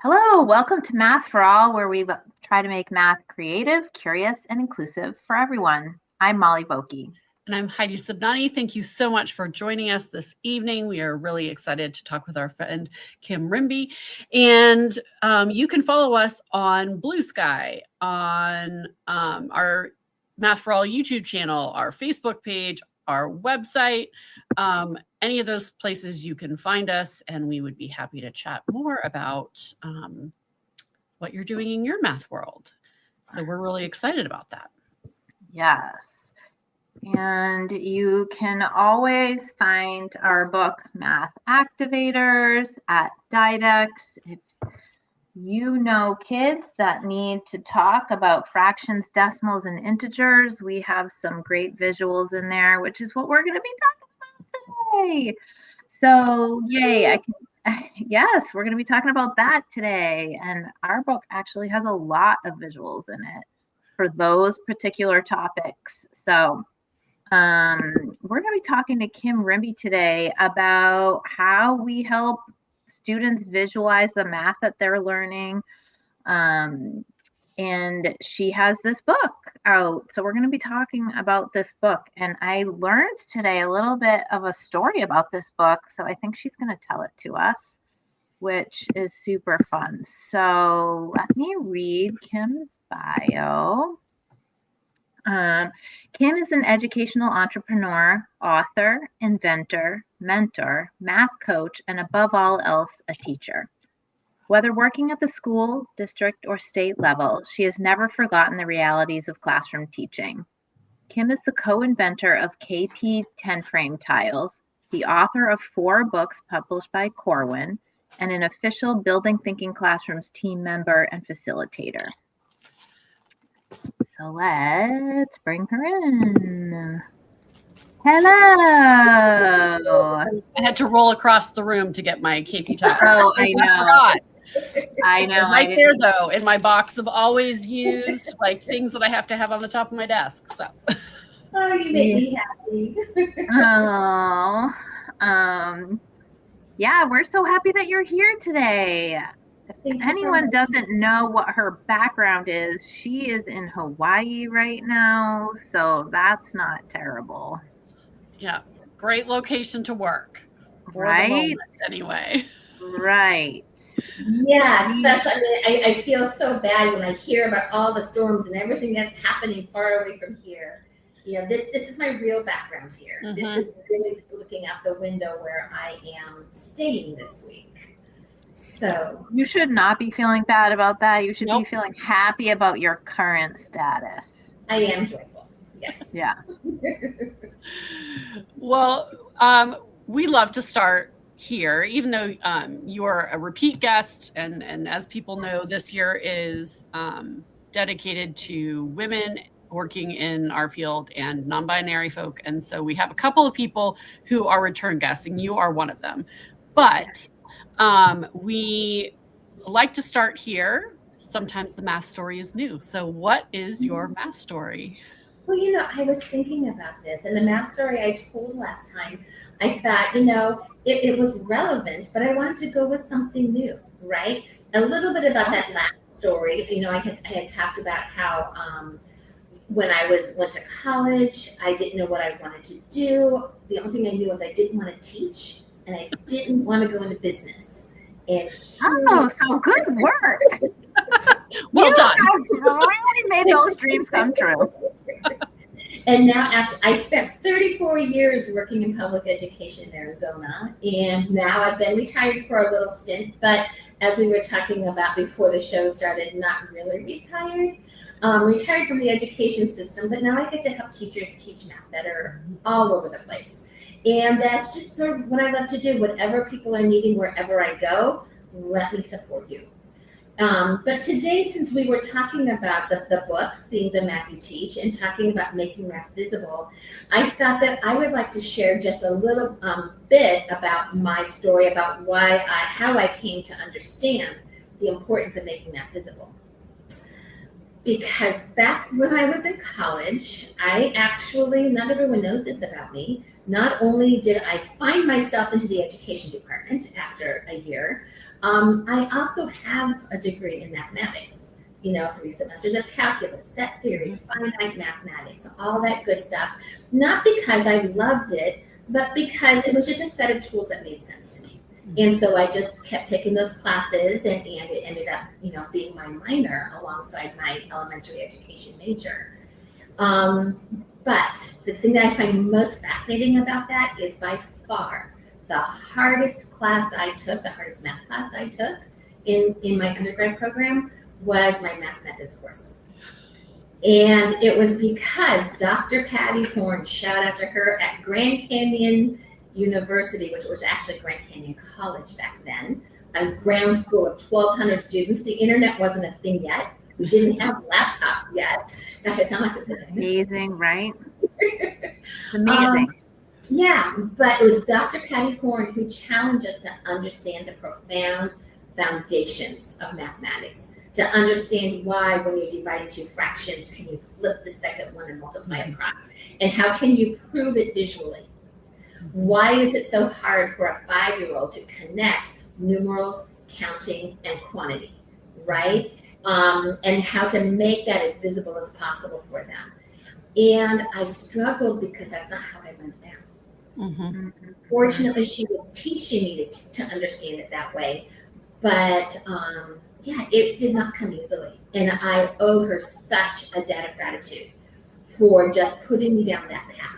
Hello, welcome to Math for All, where we try to make math creative, curious, and inclusive for everyone. I'm Molly Vokey. And I'm Heidi Subnani. Thank you so much for joining us this evening. We are really excited to talk with our friend Kim Rimbey. And you can follow us on Blue Sky, on our Math for All YouTube channel, our Facebook page, our website. Any of those places you can find us, and we would be happy to chat more about what you're doing in your math world. So we're really excited about that. Yes. And you can always find our book, Math Activators, at Didex. If you know kids that need to talk about fractions, decimals, and integers, we have some great visuals in there, which is what we're going to be talking about today. So, yay, yes, we're going to be talking about that today. And our book actually has a lot of visuals in it for those particular topics. So, we're going to be talking to Kim Rimbey today about how we help students visualize the math that they're learning. And she has this book out. So we're going to be talking about this book. And I learned today a little bit of a story about this book. So I think she's going to tell it to us, which is super fun. So let me read Kim's bio. Kim is an educational entrepreneur, author, inventor, mentor, math coach, and above all else, a teacher. Whether working at the school, district, or state level, she has never forgotten the realities of classroom teaching. Kim is the co-inventor of KP 10-frame tiles, the author of 4 books published by Corwin, and an official Building Thinking Classrooms team member and facilitator. So let's bring her in. Hello. I had to roll across the room to get my KP tile. Oh, I know. I know. Right there, though, in my box of always used, like things that I have to have on the top of my desk. So. Oh, you make me happy. Oh, yeah, we're so happy that you're here today. If anyone doesn't know what her background is, she is in Hawaii right now, so that's not terrible. Yeah, great location to work. For right? The moment, anyway. Right. Yeah, especially, I feel so bad when I hear about all the storms and everything that's happening far away from here. You know, this is my real background here. Mm-hmm. This is really looking out the window where I am staying this week. So you should not be feeling bad about that. You should be feeling happy about your current status. I am joyful. Yes. Yeah. Well, we love to start here, even though you're a repeat guest, and as people know, this year is dedicated to women working in our field and non-binary folk. And so we have a couple of people who are return guests, and you are one of them. But we like to start here. Sometimes the math story is new. So what is your math story? Well, you know, I was thinking about this, and the math story I told last time, I thought, you know, it was relevant, but I wanted to go with something new, right? A little bit about that last story. You know, I had talked about how when I went to college, I didn't know what I wanted to do. The only thing I knew was I didn't want to teach, and I didn't want to go into business. And so good work. Well done. You really made those dreams come true. And now after I spent 34 years working in public education in Arizona, and now I've been retired for a little stint, but as we were talking about before the show started, not really retired. Retired from the education system, but now I get to help teachers teach math that are all over the place. And that's just sort of what I love to do. Whatever people are needing, wherever I go, let me support you. But today, since we were talking about the book, Seeing the Math You Teach, and talking about making math visible, I thought that I would like to share just a little bit about my story, about how I came to understand the importance of making math visible. Because back when I was in college, I actually, not everyone knows this about me, not only did I find myself into the education department after a year, I also have a degree in mathematics, 3 semesters of calculus, set theory, finite mathematics, all that good stuff. Not because I loved it, but because it was just a set of tools that made sense to me. And so I just kept taking those classes, and it ended up, being my minor alongside my elementary education major. But the thing that I find most fascinating about that is by far the hardest class I took, the hardest math class I took in my undergrad program was my math methods course. And it was because Dr. Patty Horn, shout out to her, at Grand Canyon University, which was actually Grand Canyon College back then, a ground school of 1,200 students. The internet wasn't a thing yet. We didn't have laptops yet. Gosh, I sound like a good amazing, right? Amazing. Yeah, but it was Dr. Patty Horn who challenged us to understand the profound foundations of mathematics, to understand why when you're dividing two fractions, can you flip the second one and multiply across? And how can you prove it visually? Why is it so hard for a 5-year-old to connect numerals, counting, and quantity, right? And how to make that as visible as possible for them. And I struggled because that's not how I learned math. Fortunately, she was teaching me to understand it that way. But it did not come easily. And I owe her such a debt of gratitude for just putting me down that path.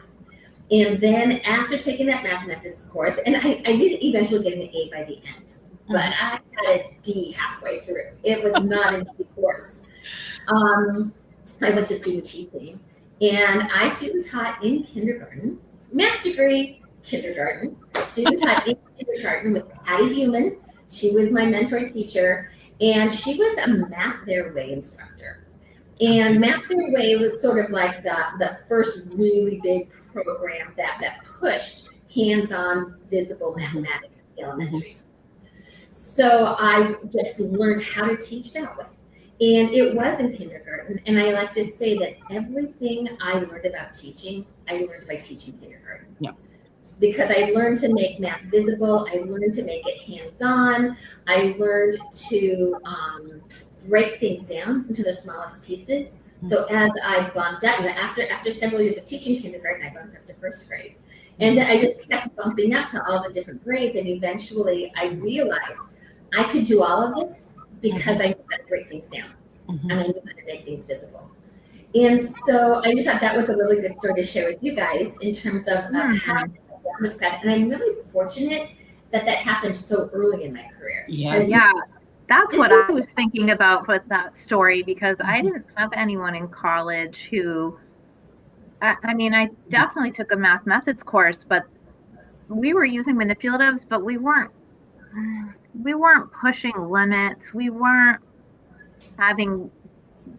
And then after taking that math methods course, and I did eventually get an A by the end, but I had a D halfway through. It was not an easy course. I went to student teaching, and I student taught in kindergarten, math degree, kindergarten, student taught in kindergarten with Patty Buman. She was my mentor teacher, and she was a Math Their Way instructor. And Math Their Way was sort of like the first really big program that pushed hands-on visible mathematics in elementary school. So I just learned how to teach that way. And it was in kindergarten. And I like to say that everything I learned about teaching, I learned by teaching kindergarten. Yeah. Because I learned to make math visible. I learned to make it hands-on. I learned to break things down into the smallest pieces. So as I bumped up, after several years of teaching kindergarten, I bumped up to first grade. And I just kept bumping up to all the different grades. And eventually I realized I could do all of this because I knew how to break things down. And I knew how to make things visible. And so I just thought that was a really good story to share with you guys in terms of how this path. And I'm really fortunate that happened so early in my career. Yeah. That's what I was thinking about with that story, because I didn't have anyone in college who, I mean, I definitely took a math methods course, but we were using manipulatives, but we weren't pushing limits. We weren't having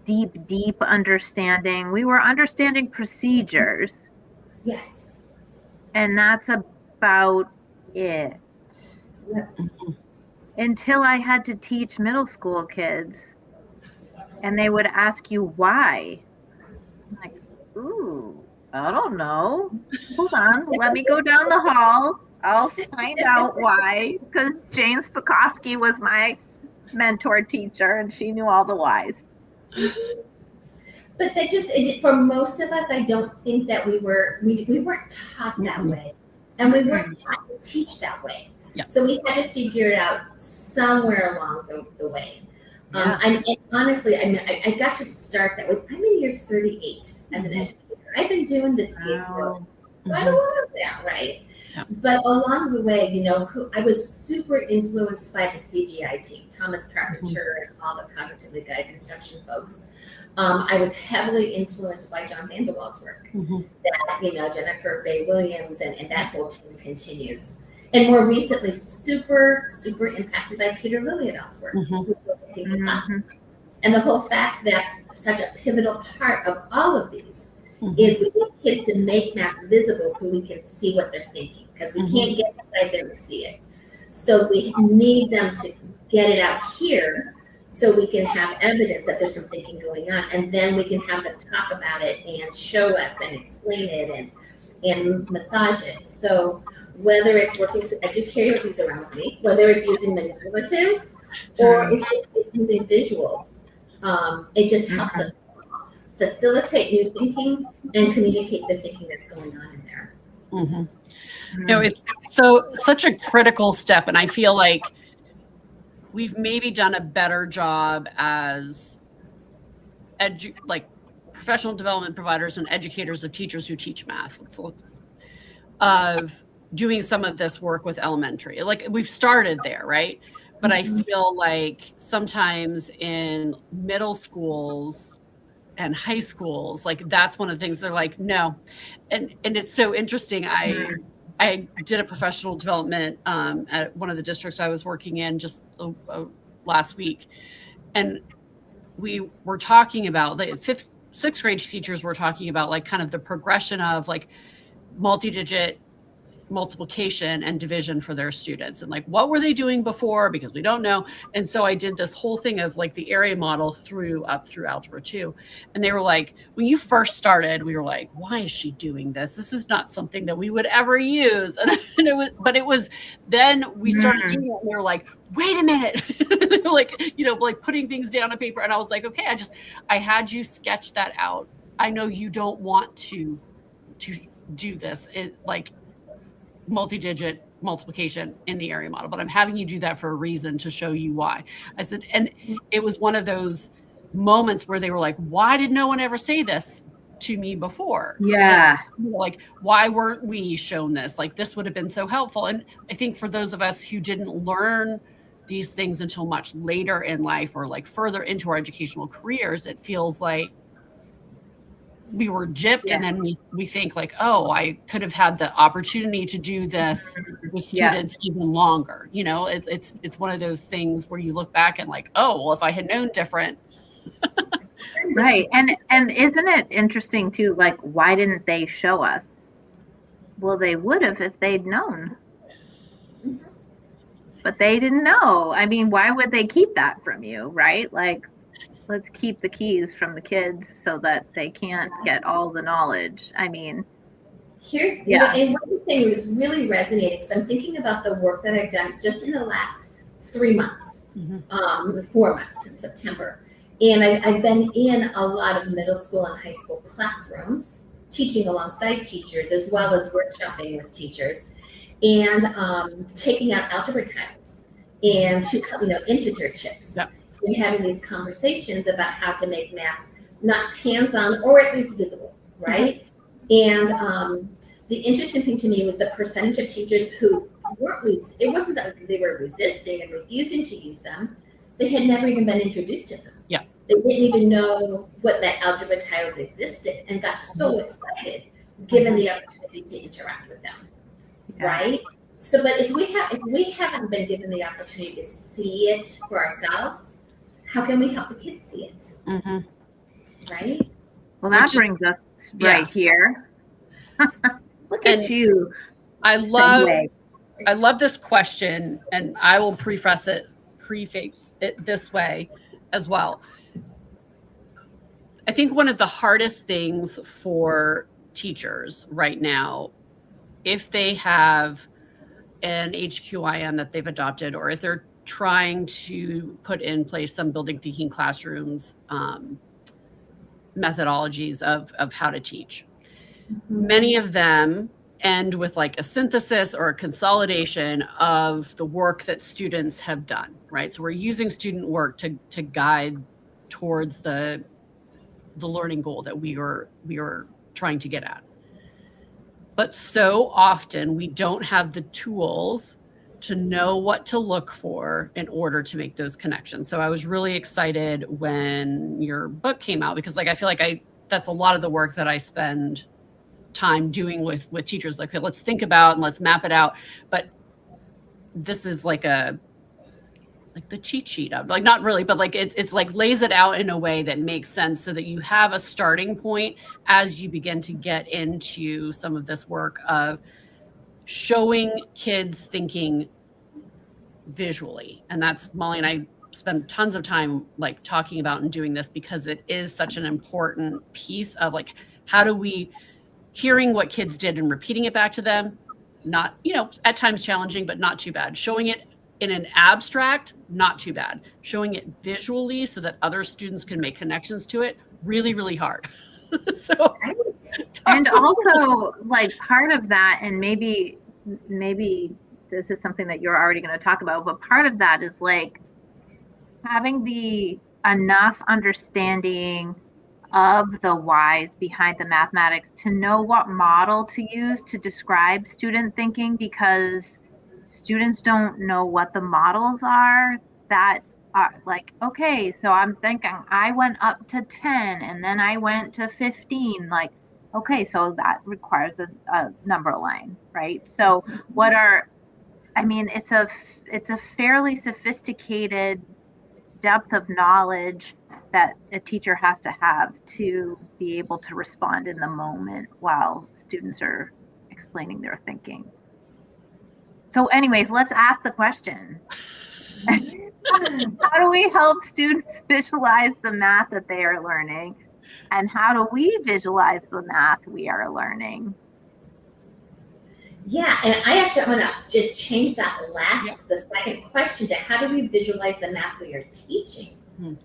deep understanding. We were understanding procedures. Yes. And that's about it. Until I had to teach middle school kids, and they would ask you why. I'm like, ooh, I don't know. Hold on, let me go down the hall. I'll find out why. Because Jane Spakowski was my mentor teacher, and she knew all the whys. But for most of us, I don't think that we weren't taught that way, and we weren't taught to teach that way. Yeah. So we had to figure it out somewhere along the way. And honestly, I got to start that with, I'm in year 38 as an educator. I've been doing this gig for quite a while now, right? Yeah. But along the way, I was super influenced by the CGI team, Thomas Carpenter and all the cognitively guided instruction folks. I was heavily influenced by John Vanderwall's work. That, Jennifer Bay Williams and that whole team continues. And more recently, super impacted by Peter Liljedahl's work. And the whole fact that such a pivotal part of all of these is we get kids to make math visible so we can see what they're thinking, because we can't get inside there and see it. So we need them to get it out here so we can have evidence that there's some thinking going on, and then we can have them talk about it and show us and explain it and massage it. So whether it's working as an educator who's around me, whether it's using manipulatives or it's using visuals. It just helps us facilitate new thinking and communicate the thinking that's going on in there. It's such a critical step, and I feel like we've maybe done a better job as professional development providers and educators of teachers who teach math of doing some of this work with elementary. Like, we've started there, right? But I feel like sometimes in middle schools and high schools, like, that's one of the things they're like, no. And it's so interesting. I did a professional development at one of the districts I was working in just last week. And we were talking about the sixth grade teachers were talking about like kind of the progression of like multi-digit multiplication and division for their students, and like, what were they doing before, because we don't know. And so I did this whole thing of like the area model through Algebra 2, and they were like, when you first started, we were like, why is she doing this? This is not something that we would ever use. And it was then we started doing it, and they were like, wait a minute. They were like, like putting things down on paper, and I was like, okay, I had you sketch that out. I know you don't want to do this, multi-digit multiplication in the area model, but I'm having you do that for a reason, to show you why. I said, and it was one of those moments where they were like, why did no one ever say this to me before? Yeah. And, like, why weren't we shown this? Like, this would have been so helpful. And I think for those of us who didn't learn these things until much later in life, or like further into our educational careers, it feels like we were gypped, and then we think like, oh, I could have had the opportunity to do this with students even longer. It's one of those things where you look back and like, oh, well, if I had known different. Right. And isn't it interesting too, like, why didn't they show us? Well, they would have if they'd known. But they didn't know. I mean, why would they keep that from you, right? Like, let's keep the keys from the kids so that they can't get all the knowledge. I mean, and what you're saying is really resonating, because I'm thinking about the work that I've done just in the last 3 months, 4 months in September. And I've been in a lot of middle school and high school classrooms, teaching alongside teachers, as well as workshopping with teachers, and taking out algebra tiles and integer chips. Yep. And having these conversations about how to make math not hands-on, or at least visible, right? And the interesting thing to me was the percentage of teachers who it wasn't that they were resisting and refusing to use them. They had never even been introduced to them. Yeah. They didn't even know what that algebra tiles existed, and got so excited given the opportunity to interact with them, right? So, but if we haven't been given the opportunity to see it for ourselves, how can we help the kids see it? Right? Well, that brings us right here. Look at you. I love this question, and I will preface it this way as well. I think one of the hardest things for teachers right now, if they have an HQIM that they've adopted, or if they're trying to put in place some building thinking classrooms methodologies of how to teach. Many of them end with like a synthesis or a consolidation of the work that students have done, right? So we're using student work to guide towards the learning goal that we are trying to get at. But so often we don't have the tools to know what to look for in order to make those connections. So I was really excited when your book came out, because like I feel like that's a lot of the work that I spend time doing with teachers. Like, okay, let's think about and let's map it out. But this is like the cheat sheet of, like, not really, but like it's like lays it out in a way that makes sense, so that you have a starting point as you begin to get into some of this work of showing kids thinking visually. And that's, Molly and I spend tons of time like talking about and doing this, because it is such an important piece of like, how do we, hearing what kids did and repeating it back to them, not, at times challenging, but not too bad. Showing it in an abstract, not too bad. Showing it visually so that other students can make connections to it, really, really hard. So, and also like part of that, and maybe this is something that you're already going to talk about, but part of that is like having the enough understanding of the whys behind the mathematics to know what model to use to describe student thinking, because students don't know what the models are that are like, okay, so I'm thinking I went up to 10 and then I went to 15, like, okay, so that requires a number line, right? So what are, I mean, it's a fairly sophisticated depth of knowledge that a teacher has to have to be able to respond in the moment while students are explaining their thinking. So anyways, let's ask the question. How do we help students visualize the math that they are learning? And how do we visualize the math we are learning? Yeah, and I actually want to just change that the second question to how do we visualize the math we are teaching?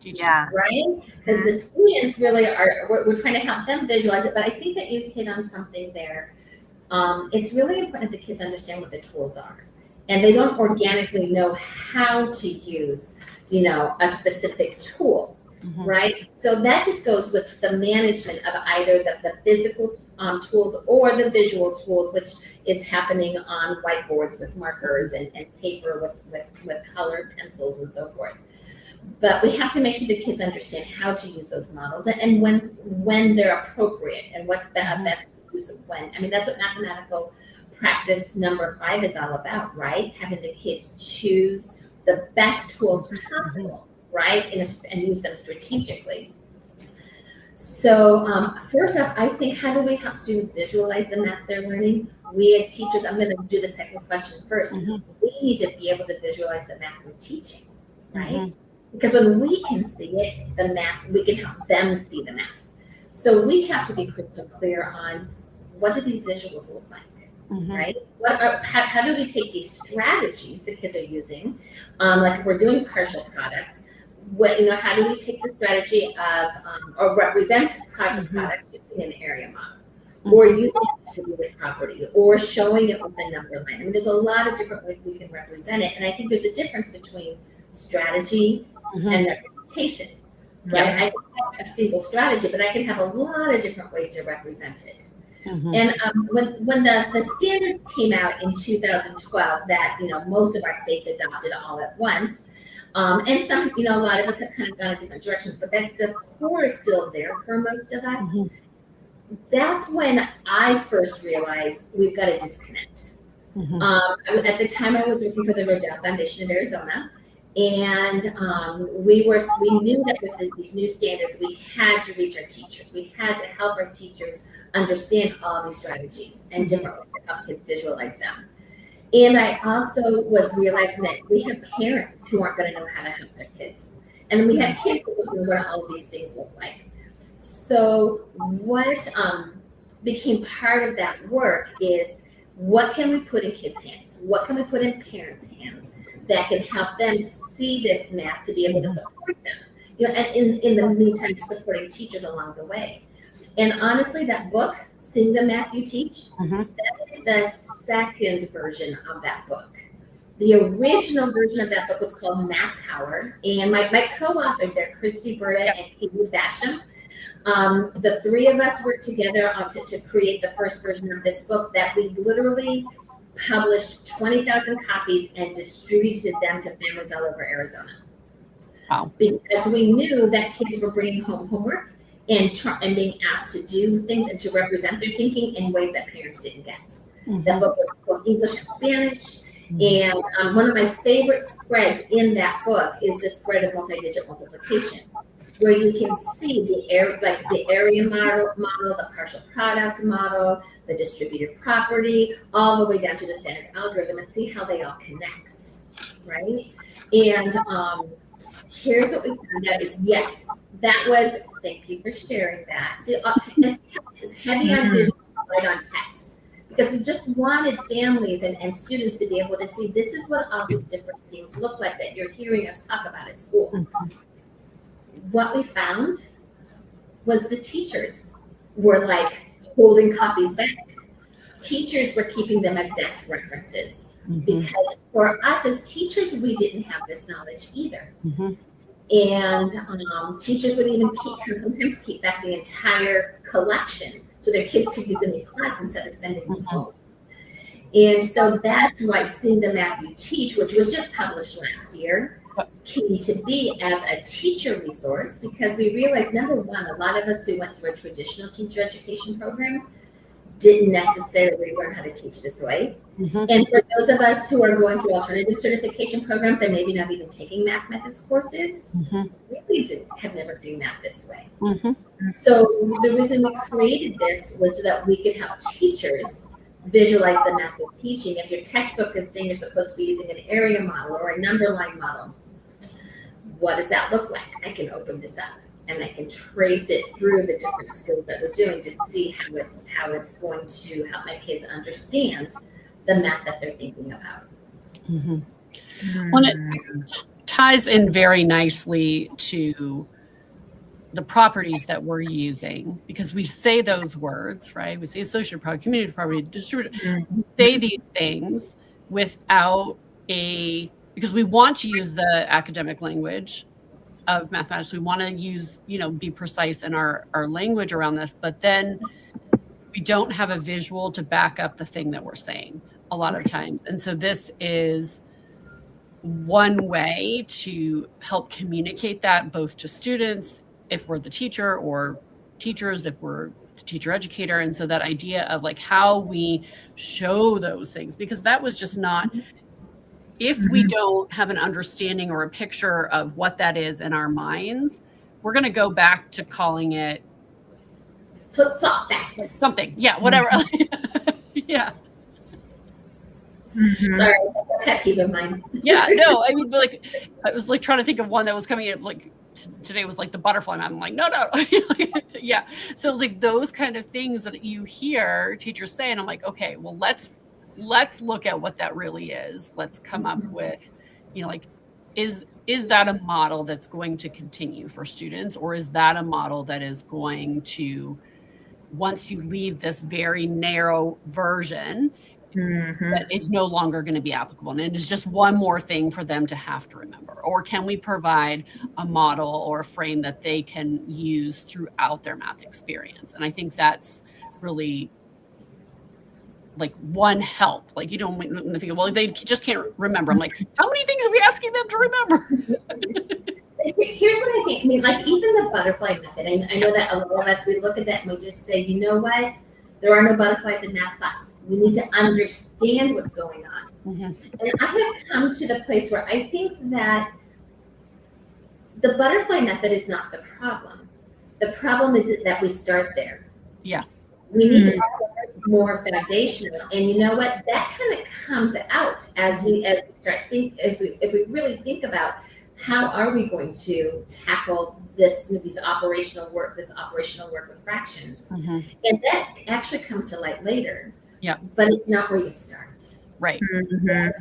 Yeah. Right? Because the students really are, we're trying to help them visualize it, but I think that you hit on something there. It's really important that the kids understand what the tools are. And they don't organically know how to use, a specific tool. Right? So that just goes with the management of either the physical tools or the visual tools, which is happening on whiteboards with markers and paper with colored pencils and so forth. But we have to make sure the kids understand how to use those models and when they're appropriate and what's the best use of when. I mean, that's what mathematical practice number 5 is all about, right? Having the kids choose the best tools possible. Right, and use them strategically. So first off, I think, how do we help students visualize the math they're learning? We as teachers, I'm going to do the second question first. We need to be able to visualize the math we're teaching, right? Because when we can see it, the math, we can help them see the math. So we have to be crystal clear on what do these visuals look like? Right? How do we take these strategies the kids are using? Like if we're doing partial products, how do we take the strategy of or represent partial products using an area model, or using distributed property, or showing it with a number line? I mean, there's a lot of different ways we can represent it, and I think there's a difference between strategy and representation. Right? I can have a single strategy, but I can have a lot of different ways to represent it. And when the standards came out in 2012, that most of our states adopted all at once, and some, a lot of us have kind of gone in different directions, but the core is still there for most of us. That's when I first realized we've got a disconnect. At the time, I was working for the Rimbey Foundation of Arizona, and we knew that with these new standards, we had to reach our teachers. We had to help our teachers understand all these strategies and different ways to help kids visualize them. And I also was realizing that we have parents who aren't going to know how to help their kids. And we have kids who don't know what all of these things look like. So what became part of that work is, what can we put in kids' hands? What can we put in parents' hands that can help them see this math to be able to support them? And in the meantime, supporting teachers along the way. And honestly, that book, Sing the Math You Teach, that is the second version of that book. The original version of that book was called Math Power. And my co-authors there, Christy Burda and Katie Basham, the three of us worked together to create the first version of this book that we literally published 20,000 copies and distributed them to families all over Arizona. Wow. Because we knew that kids were bringing home homework and being asked to do things and to represent their thinking in ways that parents didn't get. That book was both English and Spanish. And one of my favorite spreads in that book is the spread of multi-digit multiplication, where you can see the area model, the partial product model, the distributive property, all the way down to the standard algorithm, and see how they all connect, right? And here's what we found out is, yes, that was, thank you for sharing that. So it's heavy on visual, light on text. because we just wanted families and students to be able to see this is what all these different things look like that you're hearing us talk about at school. What we found was the teachers were like holding copies back. Teachers were keeping them as desk references because for us as teachers, we didn't have this knowledge either. And teachers would even sometimes keep back the entire collection so their kids could use them in class instead of sending them home. And so that's why Sing the Math You Teach, which was just published last year, came to be as a teacher resource because we realized, number one, a lot of us who went through a traditional teacher education program didn't necessarily learn how to teach this way. And for those of us who are going through alternative certification programs and maybe not even taking math methods courses, we have never seen math this way. So the reason we created this was so that we could help teachers visualize the math of teaching. If your textbook is saying you're supposed to be using an area model or a number line model, what does that look like? I can open this up and I can trace it through the different skills that we're doing to see how it's going to help my kids understand the math that they're thinking about. Well, it ties in very nicely to the properties that we're using because we say those words, right? We say associative property, community property, distributed. We say these things without because we want to use the academic language of mathematics. We want to use, be precise in our language around this, but then we don't have a visual to back up the thing that we're saying a lot of times. And so this is one way to help communicate that both to students, if we're the teacher, or teachers, if we're the teacher educator. And so that idea of like how we show those things, because that was just not, if we don't have an understanding or a picture of what that is in our minds, we're going to go back to calling it flip-flop facts. Something. Yeah, whatever. Yeah. Sorry, pet peeve of mine. Yeah, no, I mean, but I was trying to think of one that was coming in, today was the butterfly man. I'm like, no. Yeah. So those kind of things that you hear teachers say, and I'm like, okay, well, let's look at what that really is. Let's come up with, is that a model that's going to continue for students, or is that a model that is going to, once you leave this very narrow version, that is no longer going to be applicable, and it's just one more thing for them to have to remember? Or can we provide a model or a frame that they can use throughout their math experience? And I think that's really one help. You don't think, well, they just can't remember. I'm like, how many things are we asking them to remember? Here's what I think. I mean, even the butterfly method, I know that a lot of us, we look at that and we just say, you know what? There are no butterflies in math class. We need to understand what's going on. And I have come to the place where I think that the butterfly method is not the problem. The problem is that we start there. Yeah. We need to start more foundational. And you know what? That kind of comes out as we start if we really think about how are we going to tackle these operational work with fractions. And that actually comes to light later. Yeah. But it's not where you start. Right. You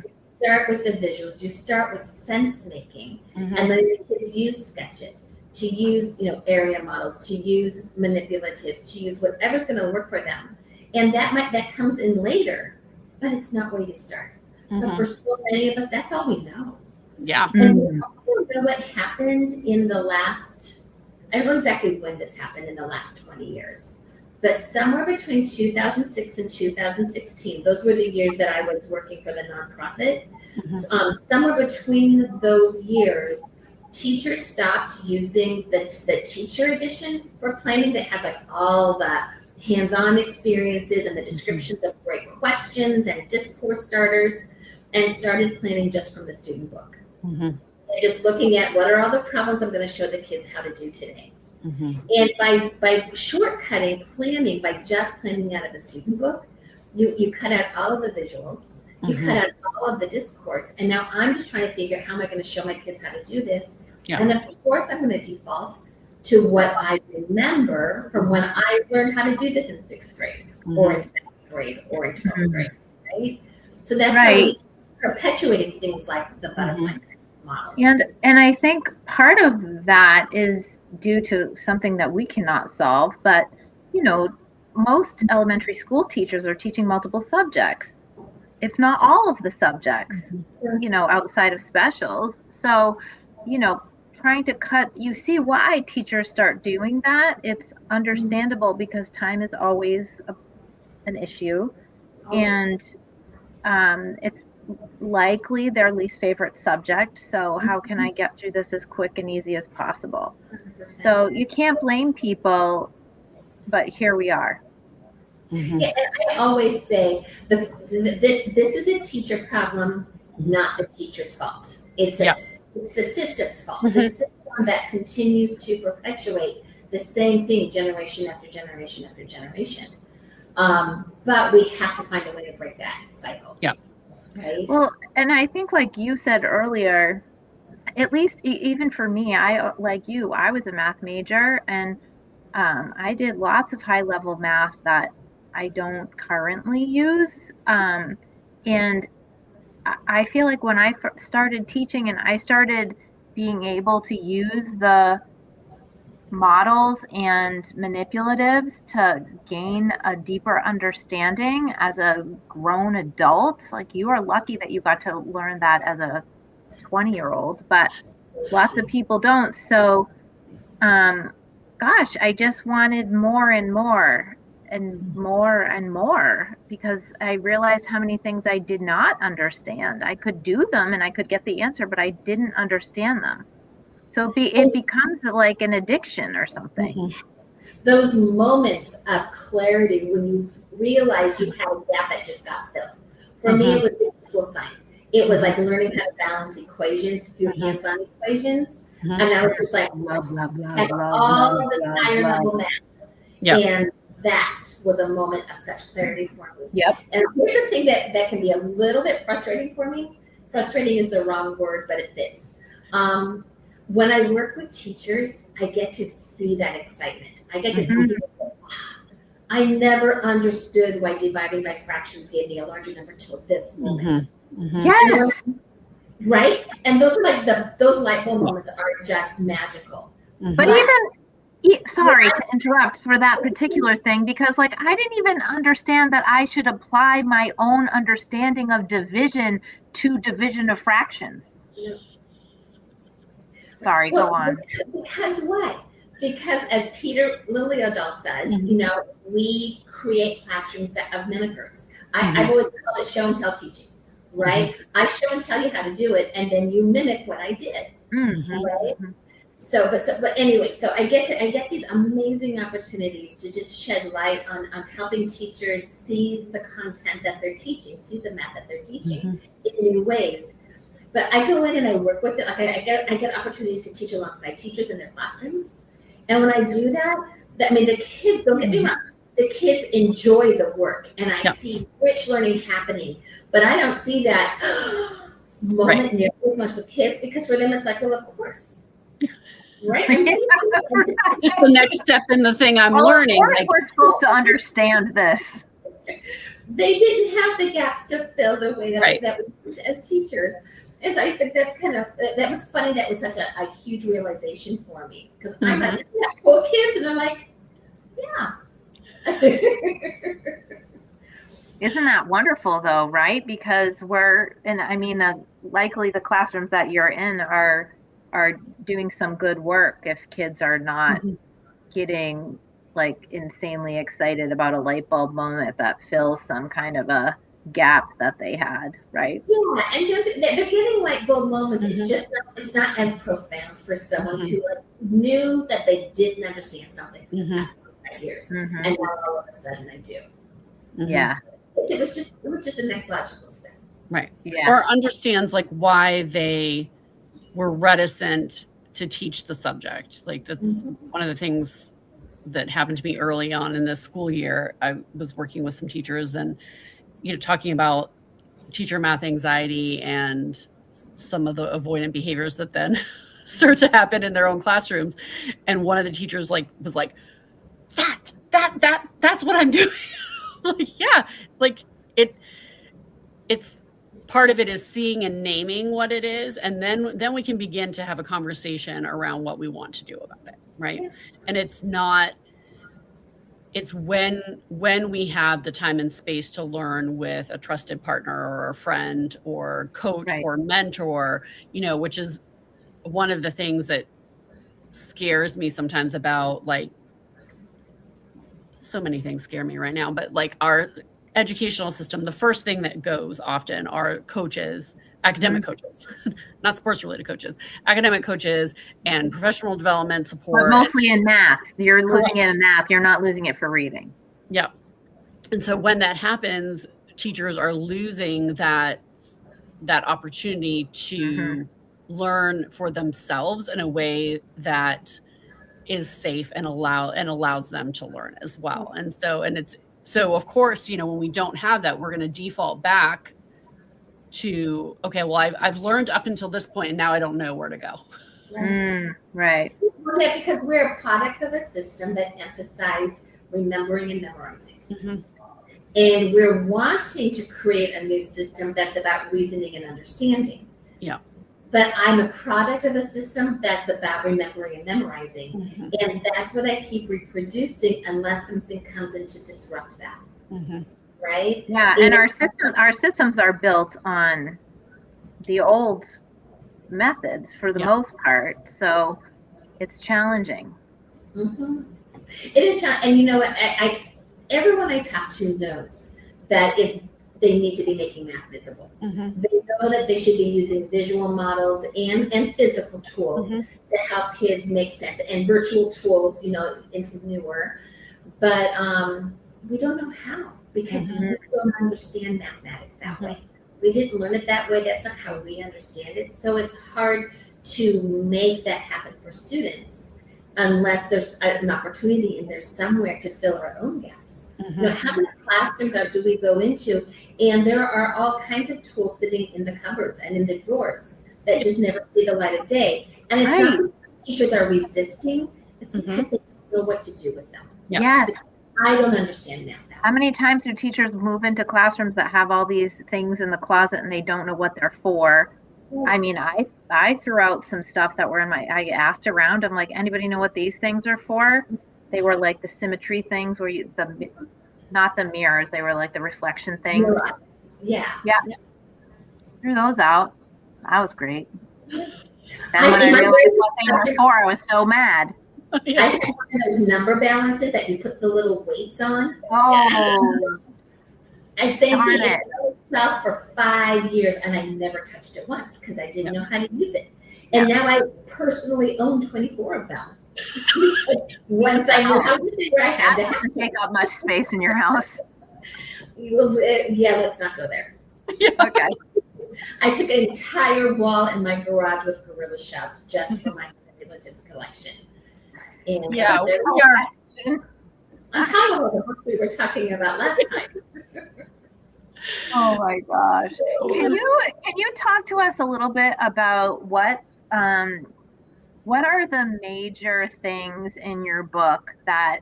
start with the visuals, you start with sense making, and then the kids use sketches, to use area models, to use manipulatives, to use whatever's going to work for them. And that comes in later, but it's not where you start. But for so many of us, that's all we know. Yeah. And we don't know what happened in the last, I don't know exactly when this happened in the last 20 years, but somewhere between 2006 and 2016, those were the years that I was working for the nonprofit. Somewhere between those years, teachers stopped using the teacher edition for planning that has all the hands-on experiences and the descriptions of great questions and discourse starters, and started planning just from the student book. And just looking at what are all the problems I'm going to show the kids how to do today. And by shortcutting planning, by just planning out of the student book, you cut out all of the visuals, you cut out all of the discourse, and now I'm just trying to figure out how am I going to show my kids how to do this. And of course I'm going to default to what I remember from when I learned how to do this in 6th grade or in 7th grade or in 12th grade, right? So that's Right. how we perpetuating things like the butterfly model. And I think part of that is due to something that we cannot solve, but most elementary school teachers are teaching multiple subjects, if not all of the subjects, outside of specials. So, trying to you see why teachers start doing that. It's understandable because time is always an issue. And it's likely their least favorite subject. So how can I get through this as quick and easy as possible? 100%. So you can't blame people, but here we are. Yeah, and I always say this is a teacher problem, not the teacher's fault. It's the system's fault. The system that continues to perpetuate the same thing generation after generation after generation. But we have to find a way to break that cycle. Yeah. Right? Well, and I think like you said earlier, at least even for me, I was a math major, and I did lots of high level math that I don't currently use. And I feel like when I started teaching and I started being able to use the models and manipulatives to gain a deeper understanding as a grown adult, like you are lucky that you got to learn that as a 20-year-old, but lots of people don't. So, gosh, I just wanted more and more and more and more because I realized how many things I did not understand. I could do them and I could get the answer, but I didn't understand them. So it becomes like an addiction or something. Those moments of clarity when you realize you had a gap that just got filled. For me, it was the equal sign. It was like learning how to balance equations through hands-on equations. And I was just like, blah, blah, blah, blah, all of this higher level math. Yep. And that was a moment of such clarity for me. Yep. And here's the thing that can be a little bit frustrating for me. Frustrating is the wrong word, but it fits. When I work with teachers, I get to see that excitement. I get to see people say, I never understood why dividing by fractions gave me a larger number till this moment. Yes. Right? And those are like those light bulb moments are just magical. But sorry to interrupt for that particular thing, because like I didn't even understand that I should apply my own understanding of division to division of fractions. Sorry, go on. Because what? Because as Peter Liljedahl says, we create classrooms that of mimickers. I've always called it show and tell teaching, right? I show and tell you how to do it, and then you mimic what I did, right? So anyway, so I get these amazing opportunities to just shed light on helping teachers see the content that they're teaching, see the math that they're teaching in new ways. But I go in and I work with it. Like I get opportunities to teach alongside teachers in their classrooms. And when I do that, the kids, don't get me wrong, the kids enjoy the work and I see rich learning happening. But I don't see that moment nearly as much with kids because for them it's like, well, of course. Right? Just the next step in the thing I'm learning. Of course we're supposed to understand this. They didn't have the gaps to fill the way that we did as teachers. And so I think that was funny. That was such a huge realization for me because I'm like, yeah, cool kids. And I'm like, yeah. Isn't that wonderful though, right? Because likely the classrooms that you're in are doing some good work if kids are not getting like insanely excited about a light bulb moment that fills some kind of a gap that they had, right? Yeah, and they're getting light bulb moments. It's just it's not as profound for someone who knew that they didn't understand something for the past 5 years, and now all of a sudden I do. Yeah, it was just the next logical step, right? Yeah, or understands like why they were reticent to teach the subject. Like that's one of the things that happened to me early on in this school year. I was working with some teachers and talking about teacher math anxiety and some of the avoidant behaviors that then start to happen in their own classrooms. And one of the teachers was like, that's what I'm doing. Yeah, like it's part of it is seeing and naming what it is, and then we can begin to have a conversation around what we want to do about it, right? Yeah. And it's when we have the time and space to learn with a trusted partner or a friend or coach Right. or mentor, which is one of the things that scares me sometimes about, like, so many things scare me right now, but like our educational system, the first thing that goes often are coaches, academic coaches, not sports related coaches, academic coaches and professional development But support. mostly in math. You're losing it in math. You're not losing it for reading. Yeah. And so when that happens, teachers are losing that opportunity to learn for themselves in a way that is safe and allows them to learn as well. And so of course, when we don't have that, we're going to default back to, okay, well, I've learned up until this point and now I don't know where to go. Right. Yeah, because we're products of a system that emphasized remembering and memorizing. And we're wanting to create a new system that's about reasoning and understanding. Yeah. But I'm a product of a system that's about remembering and memorizing. And that's what I keep reproducing unless something comes in to disrupt that. Right? Yeah, and our systems are built on the old methods for the most part. So it's challenging. It is challenging. And everyone I talk to knows that they need to be making math visible. They know that they should be using visual models and physical tools to help kids make sense, and virtual tools, newer. But we don't know how, because we don't understand mathematics that way. We didn't learn it that way. That's not how we understand it. So it's hard to make that happen for students unless there's an opportunity in there somewhere to fill our own gaps. How many classrooms do we go into? And there are all kinds of tools sitting in the cupboards and in the drawers that just never see the light of day. And it's not because teachers are resisting, it's because they don't know what to do with them. Yes. I don't understand math. How many times do teachers move into classrooms that have all these things in the closet and they don't know what they're for? I mean, I threw out some stuff that were I asked around. I'm like, anybody know what these things are for? They were like the symmetry things where not the mirrors, they were like the reflection things. Yeah. Threw those out. That was great. Then when I realized what they were for, I was so mad. I had one of those number balances that you put the little weights on. Oh. I saved it itself for 5 years and I never touched it once because I didn't know how to use it. And now I personally own 24 of them. Once I knew how to do it, I had to doesn't take up much space in your house. Yeah, let's not go there. Okay. I took an entire wall in my garage with gorilla shelves just for my manipulatives collection. And on top of all the books we were talking about last time. Oh my gosh. Can you talk to us a little bit about what are the major things in your book that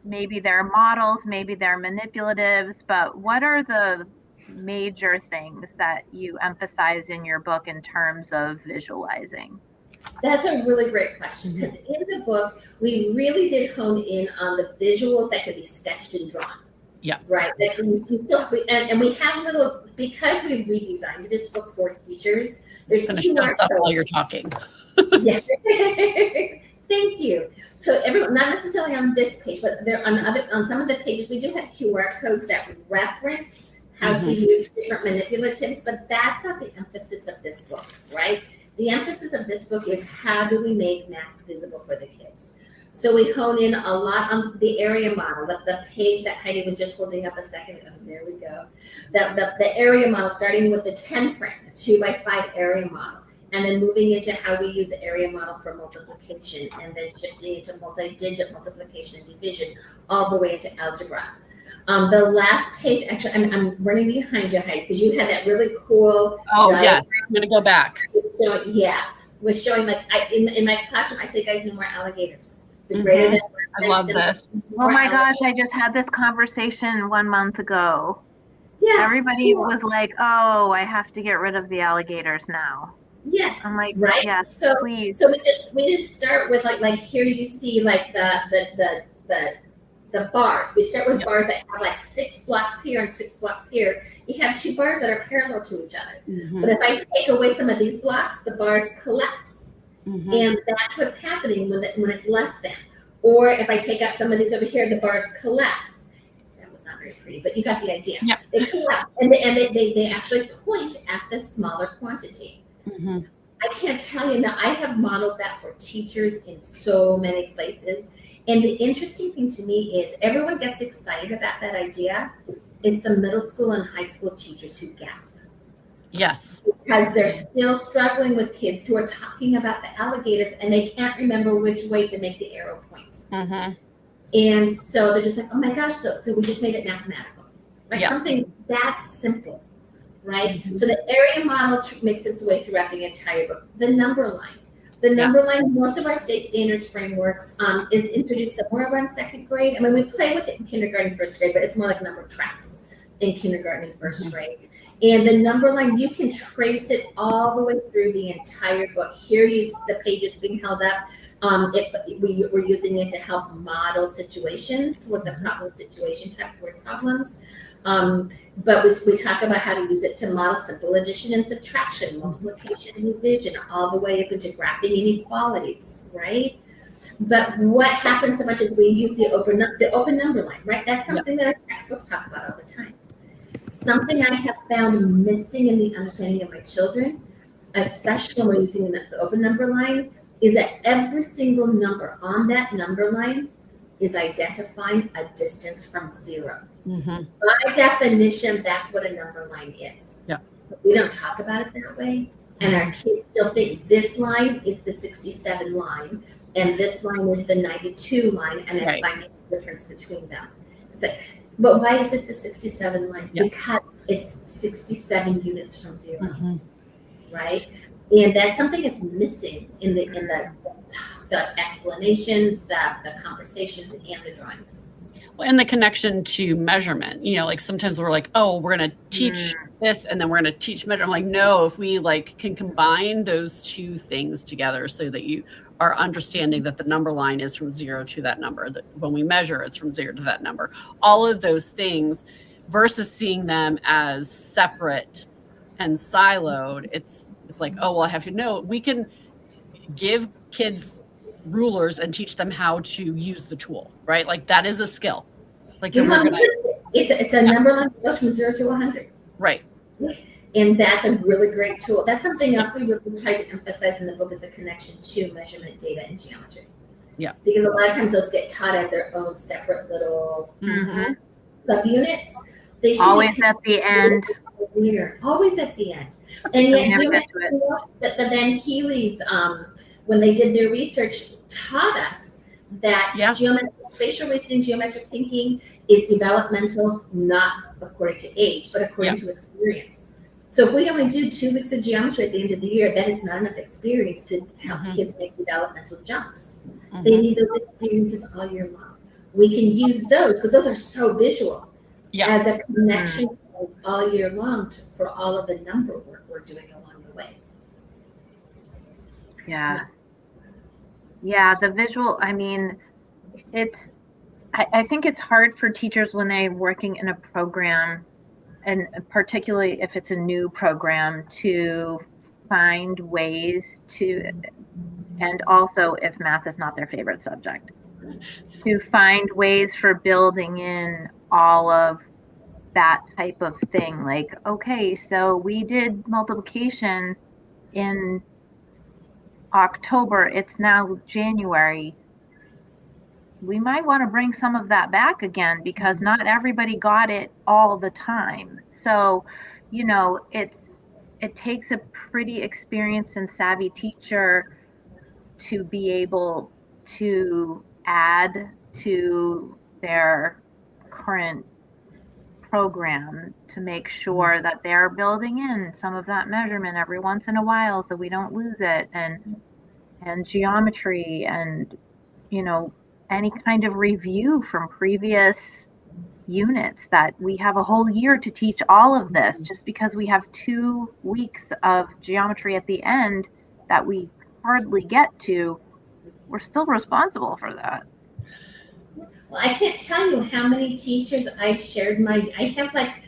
maybe they're models, maybe they're manipulatives, but what are the major things that you emphasize in your book in terms of visualizing? That's a really great question, because in the book, we really did hone in on the visuals that could be sketched and drawn. Yeah. Right. And we have little, because we redesigned this book for teachers, there's finish this up while you're talking. Yeah. Thank you. So everyone, not necessarily on this page, but there on some of the pages, we do have QR codes that reference how to use different manipulatives, but that's not the emphasis of this book, right? The emphasis of this book is how do we make math visible for the kids? So we hone in a lot on the area model, the page that Heidi was just holding up a second ago. There we go. The area model, starting with the 10 frame, a 2x5 area model, and then moving into how we use the area model for multiplication, and then shifting into multi-digit multiplication and division, all the way into algebra. The last page, actually, I'm running behind you, Heidi, because you had that really cool. Oh, yes. I'm going to go back. Was showing like in my classroom, I say, guys, no more alligators. The greater than I love this. Oh my gosh, I just had this conversation 1 month ago. Yeah. Everybody was like, oh, I have to get rid of the alligators now. Yes. I'm like, right. yes, so please. So we just start with like here you see like the bars. We start with bars that have like 6 blocks here and 6 blocks here. You have 2 bars that are parallel to each other. But if I take away some of these blocks, the bars collapse. And that's what's happening when it's less than. Or if I take out some of these over here, the bars collapse. That was not very pretty, but you got the idea. Yeah. They collapse, and they actually point at the smaller quantity. I can't tell you now, I have modeled that for teachers in so many places. And the interesting thing to me is everyone gets excited about that idea. It's the middle school and high school teachers who gasp. Yes. Because they're still struggling with kids who are talking about the alligators and they can't remember which way to make the arrow point. And so they're just like, oh my gosh, so we just made it mathematical. Right? Something that simple. Right? So the area model makes its way throughout the entire book. The number line. The number line, most of our state standards frameworks is introduced somewhere around 2nd grade. I mean, we play with it in kindergarten, 1st grade, but it's more like number tracks in kindergarten and 1st grade. And the number line, you can trace it all the way through the entire book. Here the pages being held up. If we're using it to help model situations with the problem situation types, word problems. But we talk about how to use it to model simple addition and subtraction, multiplication and division, all the way up into graphing inequalities, right? But what happens so much is we use the open number line, right? That's something that our textbooks talk about all the time. Something I have found missing in the understanding of my children, especially when we're using the open number line, is that every single number on that number line is identifying a distance from 0. By definition, that's what a number line is. But we don't talk about it that way. And our kids still think this line is the 67 line, and this line is the 92 line, and I find the difference between them. It's like, but why is this the 67 line? Because it's 67 units from 0, right? And that's something that's missing in the explanations, the conversations, and the drawings. Well, and the connection to measurement, like sometimes we're like, oh, we're going to teach this and then we're going to teach measure. I'm like, no, if we can combine those 2 things together so that you are understanding that the number line is from 0 to that number, that when we measure, it's from 0 to that number, all of those things versus seeing them as separate and siloed. It's like, oh, well, I have to know. We can give kids rulers and teach them how to use the tool, right? Like that is a skill. Like it's a number line that goes from 0 to 100. Right. And that's a really great tool. That's something else we really try to emphasize in the book is the connection to measurement data and geometry. Yeah. Because a lot of times those get taught as their own separate little subunits. They should always at the end. Always at the end. And yet the Van Healy's, when they did their research, taught us that spatial reasoning, geometric thinking is developmental, not according to age, but according to experience. So if we only do 2 weeks of geometry at the end of the year, that is not enough experience to help kids make developmental jumps. They need those experiences all year long. We can use those because those are so visual as a connection all year long for all of the number work we're doing along the way. Yeah, the visual, I mean, I think it's hard for teachers when they're working in a program, and particularly if it's a new program, to find ways to, and also if math is not their favorite subject, to find ways for building in all of that type of thing. Like, okay, so we did multiplication in October, it's now January. We might want to bring some of that back again because not everybody got it all the time. So, it takes a pretty experienced and savvy teacher to be able to add to their current program to make sure that they're building in some of that measurement every once in a while so we don't lose it, and geometry and any kind of review from previous units, that we have a whole year to teach all of this. Just because we have 2 weeks of geometry at the end that we hardly get to, we're still responsible for that. Well, I can't tell you how many teachers I've shared I have like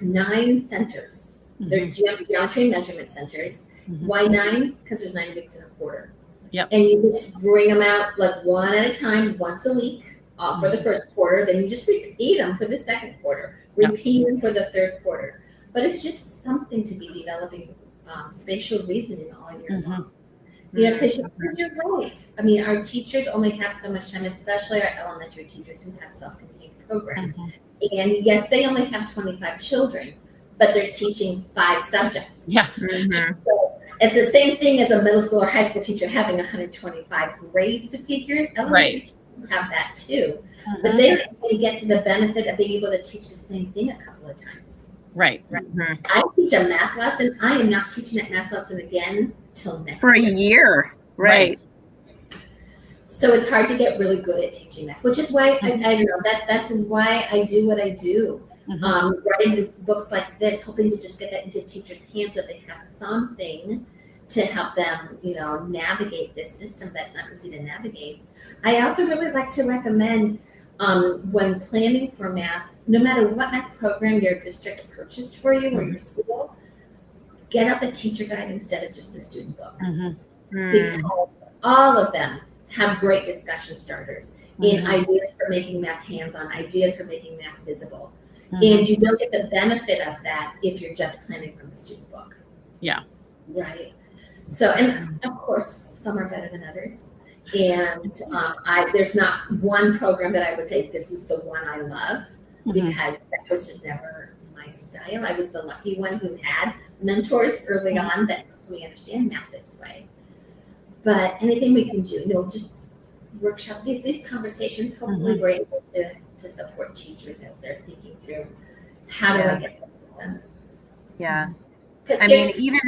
9 centers. They're geometry measurement centers. Why 9? Because there's 9 weeks in a quarter. Yep. And you just bring them out like one at a time, once a week for the first quarter. Then you just repeat them for the second quarter, repeat them for the third quarter. But it's just something to be developing spatial reasoning all year long. You know, because you're right. I mean, our teachers only have so much time, especially our elementary teachers who have self-contained programs. And yes, they only have 25 children, but they're teaching 5 subjects. Yeah. So it's the same thing as a middle school or high school teacher having 125 grades to figure. Elementary teachers have that too. But they don't really get to the benefit of being able to teach the same thing a couple of times. Right. I teach a math lesson. I am not teaching that math lesson again till next For year. a year. Right. So it's hard to get really good at teaching math, which is why I don't know, that's why I do what I do. Writing books like this, hoping to just get that into teachers' hands so they have something to help them, you know, navigate this system that's not easy to navigate. I also really like to recommend when planning for math, no matter what math program your district purchased for you or your school, get out the teacher guide instead of just the student book. Because all of them have great discussion starters and ideas for making math hands-on, ideas for making math visible. And you don't get the benefit of that if you're just planning from the student book. Yeah. Right. So, and of course, some are better than others. And there's not one program that I would say this is the one I love, because that was just never my style. I was the lucky one who had mentors early on that helped me understand math this way. But anything we can do, you know, just workshop these conversations. Hopefully, we're able to support teachers as they're thinking through how do I get them. Yeah. I mean, even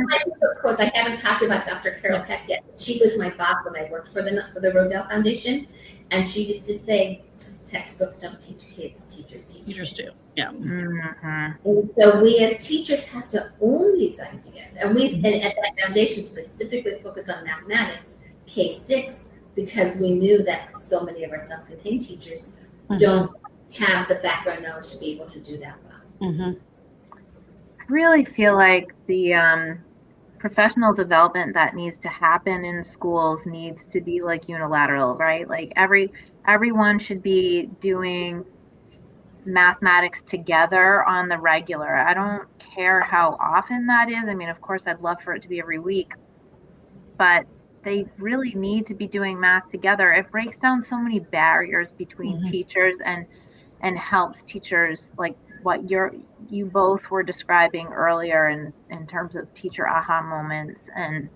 quotes. I haven't talked about Dr. Carol Peck yet. She was my boss when I worked for the Rodell Foundation, and she used to say, "Textbooks don't teach kids; teachers do." Yeah. And so we as teachers have to own these ideas, and and at that foundation specifically focused on mathematics, K-6, because we knew that so many of our self-contained teachers don't have the background knowledge to be able to do that well. I really feel like the professional development that needs to happen in schools needs to be like unilateral, right? Like everyone should be doing mathematics together on the regular. I don't care how often that is. I mean, of course, I'd love for it to be every week, but they really need to be doing math together. It breaks down so many barriers between teachers and helps teachers, like what you both were describing earlier in terms of teacher aha moments, and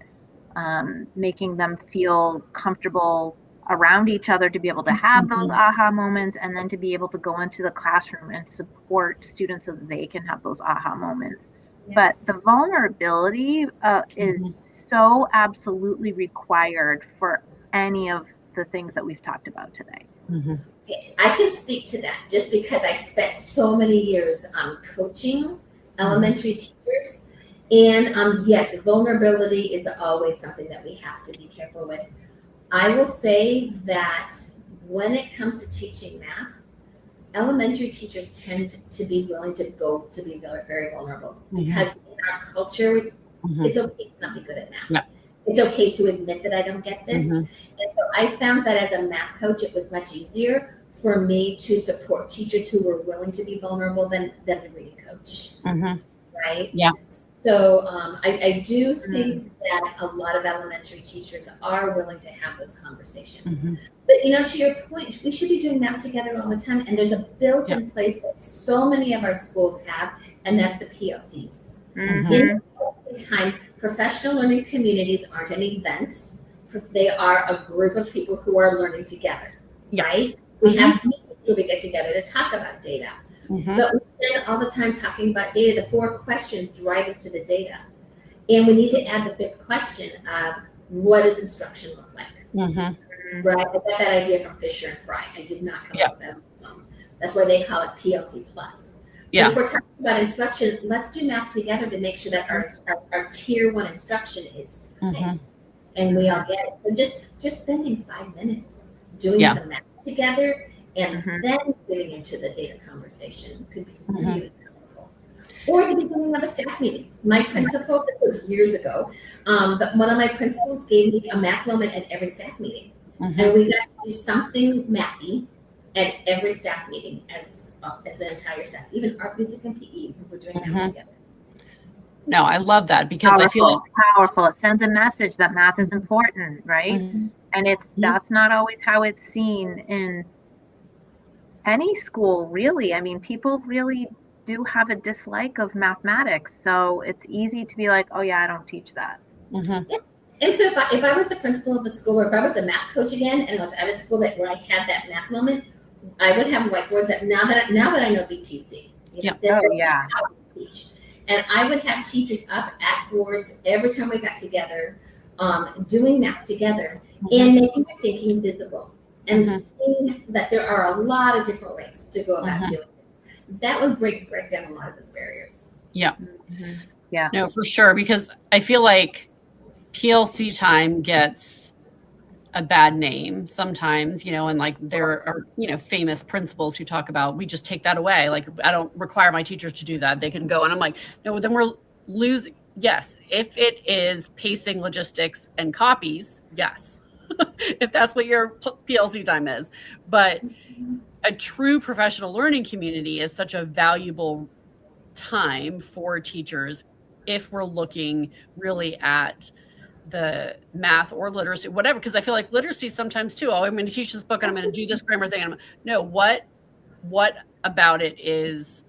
making them feel comfortable around each other to be able to have those aha moments, and then to be able to go into the classroom and support students so that they can have those aha moments. But the vulnerability is so absolutely required for any of the things that we've talked about today. I can speak to that just because I spent so many years coaching elementary teachers. And yes, vulnerability is always something that we have to be careful with. I will say that when it comes to teaching math, elementary teachers tend to be willing to go to be very, very vulnerable, because in our culture, it's okay to not be good at math. It's okay to admit that I don't get this. And so I found that as a math coach, it was much easier for me to support teachers who were willing to be vulnerable than the reading coach. Right? Yeah. So I do think that a lot of elementary teachers are willing to have those conversations. But, you know, to your point, we should be doing math together all the time. And there's a built-in place that so many of our schools have, and that's the PLCs. In time, professional learning communities aren't an event. They are a group of people who are learning together, right? We have meetings where we get together to talk about data. But we spend all the time talking about data. The 4 questions drive us to the data. And we need to add the 5th question of, what does instruction look like? right? I got that idea from Fisher and Fry. I did not come up with that. That's why they call it PLC plus. Yeah. But if we're talking about instruction, let's do math together to make sure that our tier 1 instruction is tight and we all get it. So just spending 5 minutes doing some math together and then getting into the data conversation could be really powerful. Or the beginning of a staff meeting. My principal, this was years ago, but one of my principals gave me a math moment at every staff meeting. And we got to do something mathy at every staff meeting as an entire staff, even art, music, and PE, we were doing that together. No, I love that because powerful, I feel like powerful. It sends a message that math is important, right? And that's not always how it's seen in any school, really. I mean, people really do have a dislike of mathematics, so it's easy to be like, oh yeah, I don't teach that. And so if I was the principal of a school, or if I was a math coach again, and I was at a school where I had that math moment, I would have whiteboards that now that I know BTC, how to teach, and I would have teachers up at boards every time we got together, doing math together and making their thinking visible and seeing that there are a lot of different ways to go about doing it. That would break down a lot of those barriers. Yeah. Yeah. No, for sure, because I feel like PLC time gets a bad name sometimes, and like there are, famous principals who talk about, we just take that away. Like, I don't require my teachers to do that. They can go. And I'm like, no, then we're losing. Yes. If it is pacing, logistics, and copies, yes. If that's what your PLC time is. But a true professional learning community is such a valuable time for teachers if we're looking really at the math or literacy, whatever, because I feel like literacy sometimes too, I'm going to teach this book and I'm going to do this grammar thing. What about it is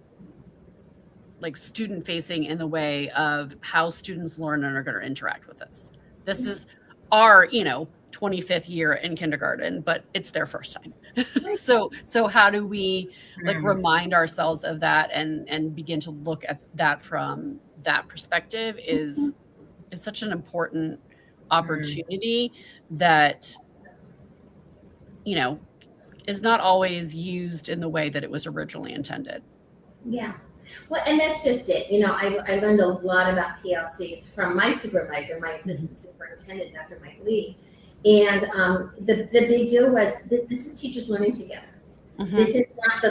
like student facing in the way of how students learn and are going to interact with this. This is our, 25th year in kindergarten, but it's their first time. So how do we like remind ourselves of that and begin to look at that from that perspective is such an important opportunity that, is not always used in the way that it was originally intended. Yeah. Well, and that's just it. I learned a lot about PLCs from my supervisor, my assistant superintendent, Dr. Mike Lee. And the big deal was that this is teachers learning together. This is not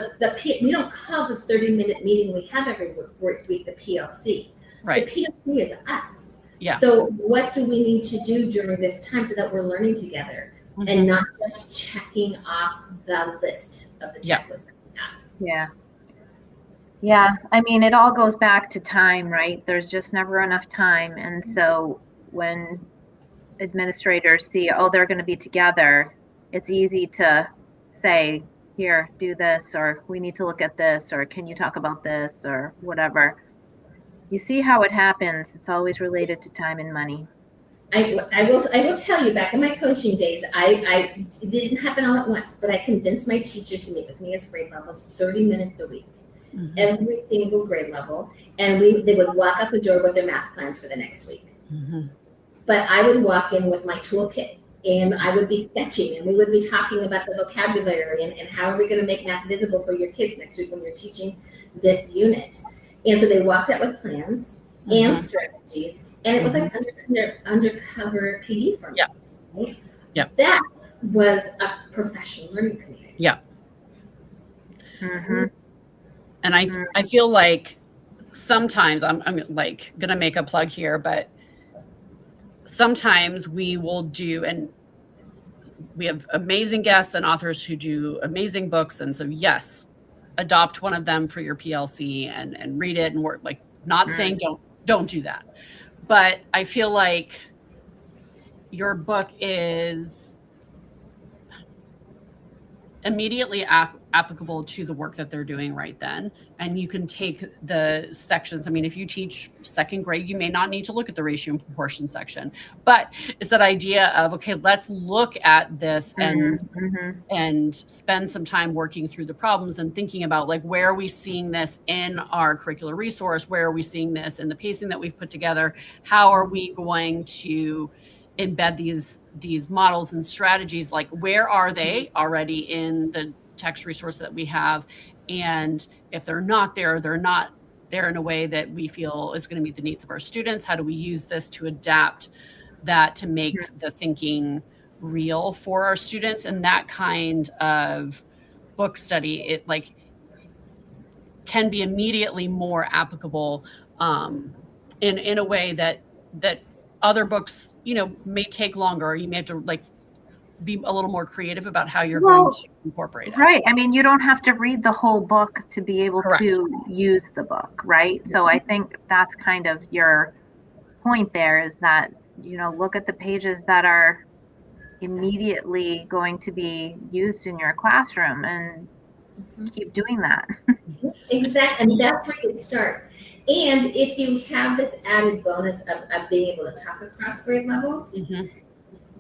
we don't call the 30-minute meeting we have every week the PLC. Right. The PLC is us. Yeah. So what do we need to do during this time so that we're learning together and not just checking off the list of the checklist that we have? Yeah. Yeah. I mean, it all goes back to time, right? There's just never enough time. And so when administrators see, oh, they're going to be together, it's easy to say, here, do this, or we need to look at this, or can you talk about this, or whatever. You see how it happens. It's always related to time and money. I will tell you, back in my coaching days, it didn't happen all at once, but I convinced my teachers to meet with me as grade levels 30 minutes a week, every single grade level. And they would walk out the door with their math plans for the next week. But I would walk in with my toolkit and I would be sketching and we would be talking about the vocabulary and how are we going to make math visible for your kids next week when you're teaching this unit. And so they walked out with plans and strategies, and it was like undercover PD for me. Yeah. Right? Yeah. That was a professional learning community. Yeah. And I feel like sometimes I'm like gonna make a plug here, but sometimes we will do, and we have amazing guests and authors who do amazing books, and so yes, adopt one of them for your PLC and read it and work. Like, not saying don't do that, but I feel like your book is immediately applicable to the work that they're doing right then. And you can take the sections. I mean, if you teach second grade, you may not need to look at the ratio and proportion section, but it's that idea of, okay, let's look at this and spend some time working through the problems and thinking about, like, where are we seeing this in our curricular resource? Where are we seeing this in the pacing that we've put together? How are we going to embed these models and strategies, like where are they already in the text resource that we have, and if they're not there in a way that we feel is going to meet the needs of our students. How do we use this to adapt that to make the thinking real for our students? And that kind of book study, it like can be immediately more applicable in a way that other books, may take longer, or you may have to like be a little more creative about how you're going to incorporate it. Right. I mean, you don't have to read the whole book to be able Correct. to use the book, right? So I think that's kind of your point there, is that, look at the pages that are immediately going to be used in your classroom and keep doing that. Exactly. And that's where you start. And if you have this added bonus of being able to talk across grade levels,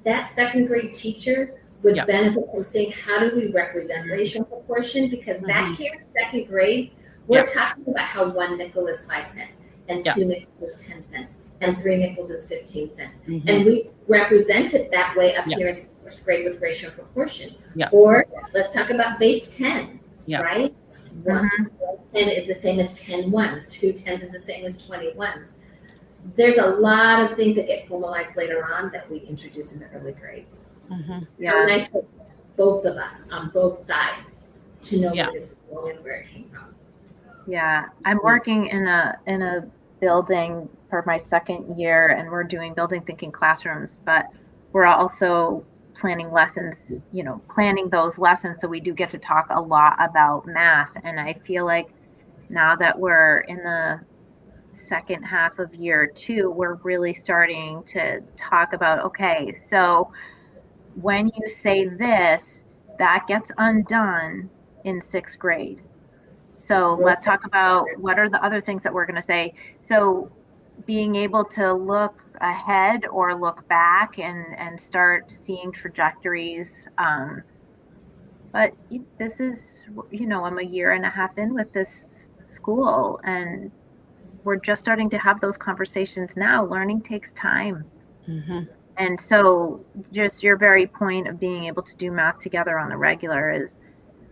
that second grade teacher would benefit from saying, how do we represent racial proportion? Because back here in second grade, we're talking about how 1 nickel is 5 cents, and 2 nickels is 10 cents, and 3 nickels is 15 cents. And we represent it that way up here in 6th grade with racial proportion. Or let's talk about base 10, right? 1 10 is the same as 10 ones. 2 10s is the same as 20 ones. There's a lot of things that get formalized later on that we introduce in the early grades. How nice for both of us on both sides to know where this is going and where it came from. Yeah, I'm working in a building for my second year, and we're doing building thinking classrooms, but we're also planning lessons, planning those lessons. So we do get to talk a lot about math. And I feel like now that we're in the second half of year 2, we're really starting to talk about, okay, so when you say this, that gets undone in 6th grade. So let's talk about what are the other things that we're going to say. So being able to look ahead or look back and start seeing trajectories. But this is, I'm a year and a half in with this school, and we're just starting to have those conversations now. Learning takes time. And so just your very point of being able to do math together on the regular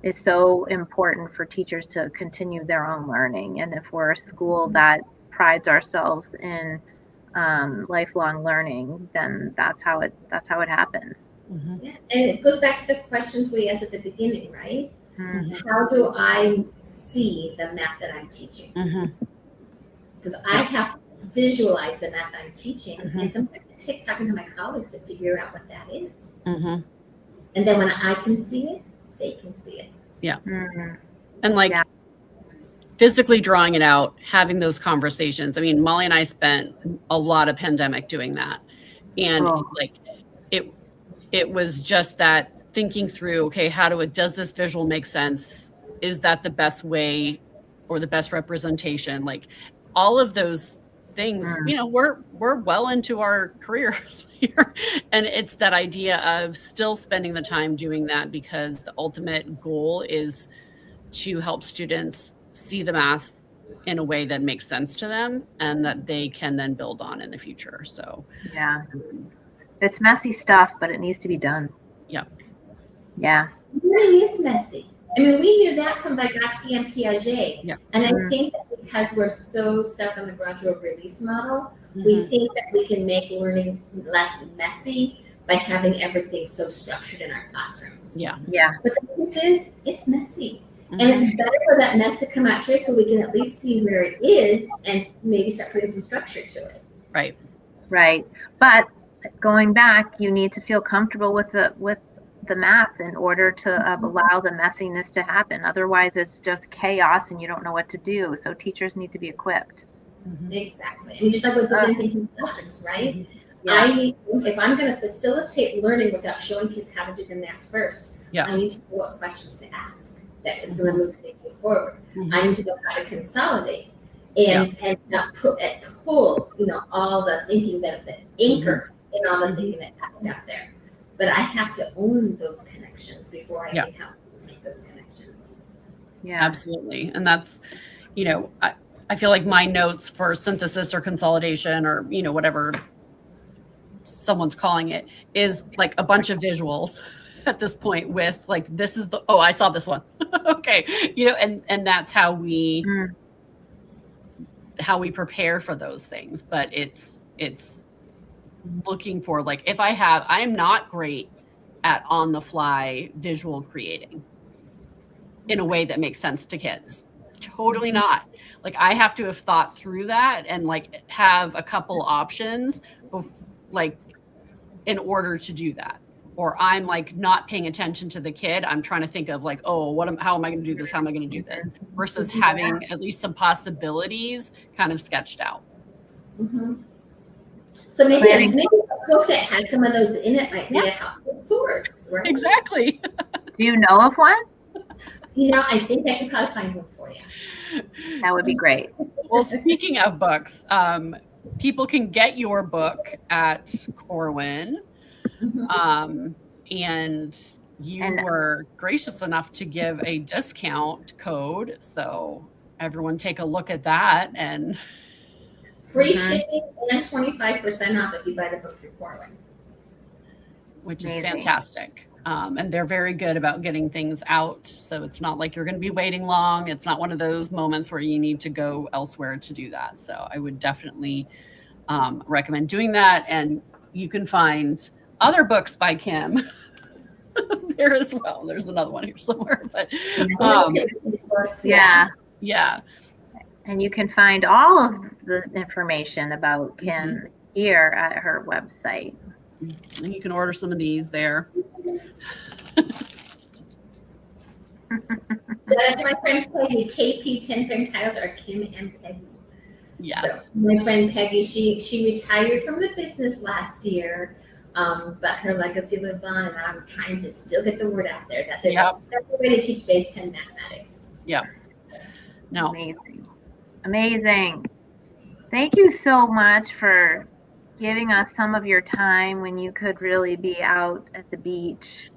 is so important for teachers to continue their own learning. And if we're a school that prides ourselves in lifelong learning, then that's how it happens. Yeah. And it goes back to the questions we asked at the beginning, right? How do I see the math that I'm teaching? Because I have to visualize the math I'm teaching, and sometimes it takes talking to my colleagues to figure out what that is. And then when I can see it, they can see it. And physically drawing it out, having those conversations. I mean, Molly and I spent a lot of pandemic doing that. And it was just that thinking through, okay, does this visual make sense? Is that the best way or the best representation? Like all of those things, we're well into our careers here. And it's that idea of still spending the time doing that, because the ultimate goal is to help students see the math in a way that makes sense to them and that they can then build on in the future. So it's messy stuff, but it needs to be done. It really is messy. I mean, we knew that from Vygotsky and Piaget. And I think that because we're so stuck on the gradual release model, we think that we can make learning less messy by having everything so structured in our classrooms. But the truth is, it's messy. And it's better for that mess to come out here so we can at least see where it is and maybe start putting some structure to it. Right. But going back, you need to feel comfortable with the math in order to allow the messiness to happen. Otherwise, it's just chaos and you don't know what to do. So teachers need to be equipped. Exactly. I mean, just like with building thinking classrooms, right? If I'm going to facilitate learning without showing kids how to do the math first, I need to know what questions to ask that is going to move thinking forward. I need to know how to consolidate and pull, all the thinking that anchor in all the thinking that happened out there. But I have to own those connections before I can help make those connections. Absolutely. And that's, I feel like my notes for synthesis or consolidation or, whatever someone's calling it, is like a bunch of visuals at this point with like, this is the, oh, I saw this one. Okay. You know, and that's how we, how we prepare for those things. But it's looking for, like, if I'm not great at on the fly visual creating in a way that makes sense to kids. Totally not. Like, I have to have thought through that and like have a couple options like in order to do that. Or I'm like not paying attention to the kid. I'm trying to think of like, oh, how am I going to do this? How am I going to do this? Versus having at least some possibilities kind of sketched out. Mm-hmm. So maybe a book that has some of those in it might be a helpful source, right? Exactly. Do you know of one? You know, I think I could probably find one for you. That would be great. Well, speaking of books, people can get your book at Corwin. And you were gracious enough to give a discount code. So everyone take a look at that. And free shipping and 25% off if you buy the book through Corwin. Which is fantastic. And they're very good about getting things out. So it's not like you're going to be waiting long. It's not one of those moments where you need to go elsewhere to do that. So I would definitely recommend doing that. And you can find other books by Kim there as well. There's another one here somewhere. But yeah. And you can find all of the information about Kim here at her website. And you can order some of these there. That's my friend Peggy. KP 10 frame tiles are Kim and Peggy. Yes. So my friend Peggy, she retired from the business last year, but her legacy lives on, and I'm trying to still get the word out there that there's a better way to teach base 10 mathematics. Yeah. No. Amazing. Thank you so much for giving us some of your time when you could really be out at the beach.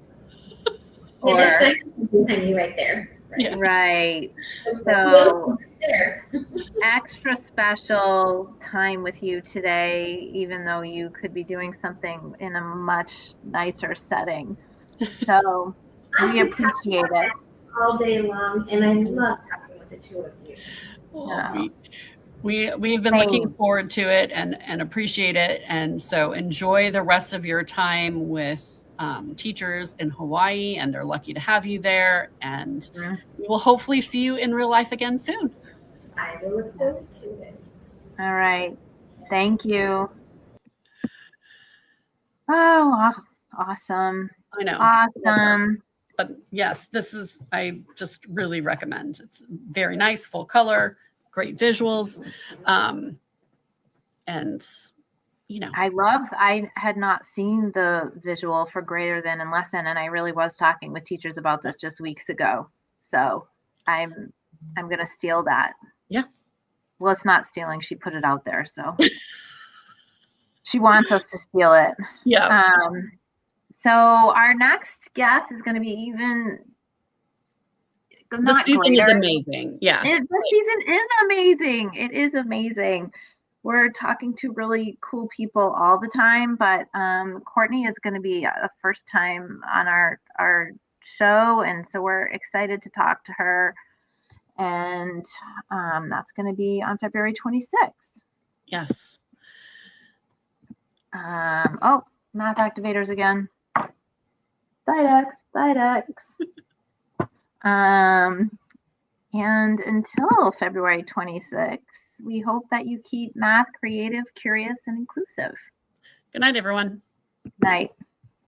Yeah, that's behind me right there. Right. So extra special time with you today, even though you could be doing something in a much nicer setting. So we appreciate it. All day long, and I love talking with the two of you. Well, we've been looking forward to it and appreciate it. And so enjoy the rest of your time with teachers in Hawaii, and they're lucky to have you there. And we will hopefully see you in real life again soon. I will look forward to it. All right. Thank you. Oh, awesome. I know. Awesome. But yes, I just really recommend. It's very nice, full color, great visuals. And, you know. I had not seen the visual for greater than and less than, and I really was talking with teachers about this just weeks ago. So I'm going to steal that. Yeah. Well, it's not stealing. She put it out there. So she wants us to steal it. Yeah. So our next guest is going to be even. The season is amazing. Yeah. The season is amazing. It is amazing. We're talking to really cool people all the time, but Courtney is going to be a first time on our show, and so we're excited to talk to her. And that's going to be on February 26th. Yes. Math activators again. Didex. And until February 26th, we hope that you keep math creative, curious, and inclusive. Good night, everyone. Night.